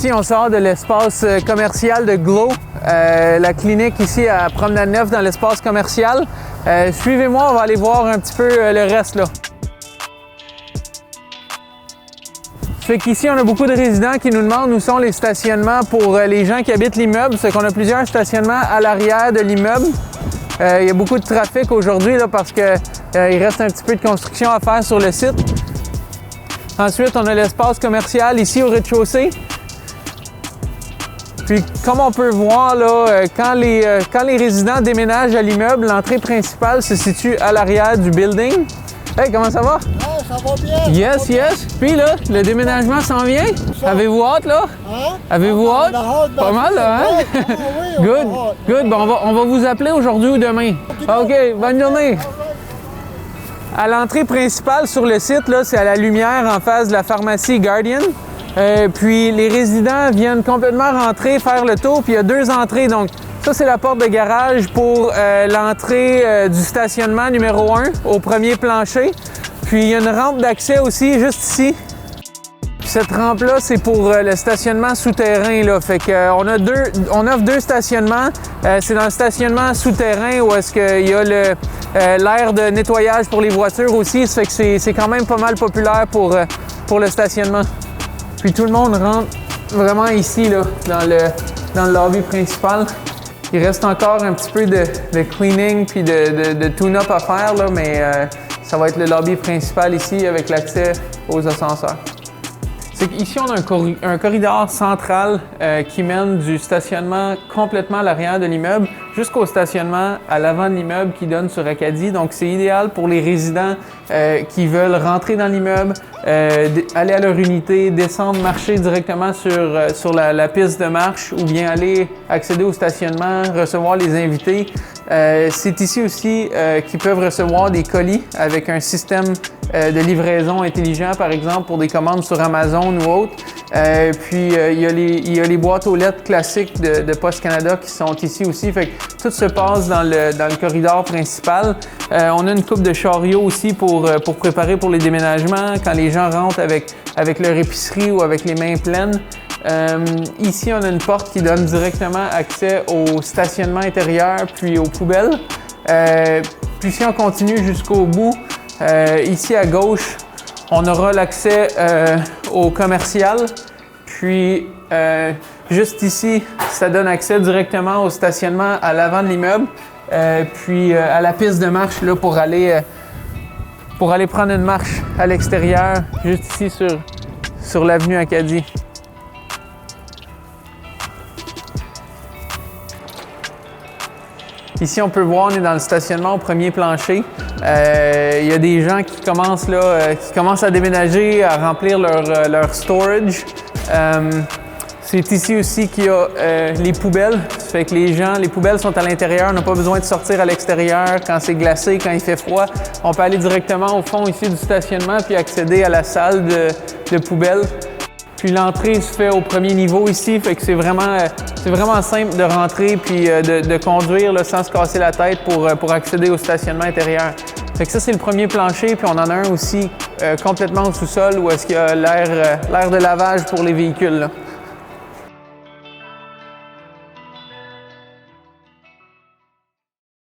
Ici, on sort de l'espace commercial de Glow, la clinique ici à Promenade-Neuf dans l'espace commercial. Suivez-moi, on va aller voir un petit peu le reste là. Fait qu'ici, on a beaucoup de résidents qui nous demandent où sont les stationnements pour les gens qui habitent l'immeuble. C'est qu'on a plusieurs stationnements à l'arrière de l'immeuble. Il y a beaucoup de trafic aujourd'hui là, parce qu'il reste un petit peu de construction à faire sur le site. Ensuite, on a l'espace commercial ici au rez-de-chaussée. Puis, comme on peut voir, là, quand les résidents déménagent à l'immeuble, l'entrée principale se situe à l'arrière du building. Hey, comment ça va? Ouais, ça va bien. Yes, yes. Puis là, le déménagement s'en vient. Avez-vous hâte, là? Hein? Avez-vous hâte? Pas mal, là, hein? Oui, Good, good. Bon, on va vous appeler aujourd'hui ou demain. OK, bonne journée. À l'entrée principale sur le site, là, c'est à la lumière en face de la pharmacie Guardian. Puis les résidents viennent complètement rentrer, faire le tour, puis il y a deux entrées. Donc ça, c'est la porte de garage pour l'entrée du stationnement numéro 1 au premier plancher. Puis il y a une rampe d'accès aussi juste ici. Puis cette rampe-là, c'est pour le stationnement souterrain, là. Fait qu'on on offre deux stationnements. C'est dans le stationnement souterrain où est-ce qu'il y a l'aire de nettoyage pour les voitures aussi. Ça fait que c'est quand même pas mal populaire pour le stationnement. Puis tout le monde rentre vraiment ici, là, dans le lobby principal. Il reste encore un petit peu de cleaning puis de tune-up à faire, là, mais ça va être le lobby principal ici avec l'accès aux ascenseurs. C'est qu'ici, on a un corridor central qui mène du stationnement complètement à l'arrière de l'immeuble jusqu'au stationnement à l'avant de l'immeuble qui donne sur Acadie. Donc, c'est idéal pour les résidents qui veulent rentrer dans l'immeuble, aller à leur unité, descendre, marcher directement sur la piste de marche ou bien aller accéder au stationnement, recevoir les invités. C'est ici aussi qu'ils peuvent recevoir des colis avec un système de livraison intelligent, par exemple, pour des commandes sur Amazon ou autre. Puis, il y a les boîtes aux lettres classiques de Poste Canada qui sont ici aussi. Fait que tout se passe dans le corridor principal. On a une coupe de chariots aussi pour préparer pour les déménagements, quand les gens rentrent avec leur épicerie ou avec les mains pleines. Ici, on a une porte qui donne directement accès au stationnement intérieur puis aux poubelles. Puis si on continue jusqu'au bout, ici à gauche, on aura l'accès au commercial. Puis juste ici, ça donne accès directement au stationnement à l'avant de l'immeuble. Puis à la piste de marche là, pour aller prendre une marche à l'extérieur, juste ici sur l'avenue Acadie. Ici, on peut voir, on est dans le stationnement au premier plancher. Il y a des gens qui commencent à déménager, à remplir leur storage. C'est ici aussi qu'il y a les poubelles. Ça fait que les poubelles sont à l'intérieur. On n'a pas besoin de sortir à l'extérieur quand c'est glacé, quand il fait froid. On peut aller directement au fond ici du stationnement puis accéder à la salle de poubelles. Puis l'entrée se fait au premier niveau ici, fait que c'est vraiment simple de rentrer puis de conduire là, sans se casser la tête pour accéder au stationnement intérieur. Fait que ça, c'est le premier plancher, puis on en a un aussi complètement au sous-sol où est-ce qu'il y a l'air de lavage pour les véhicules, là.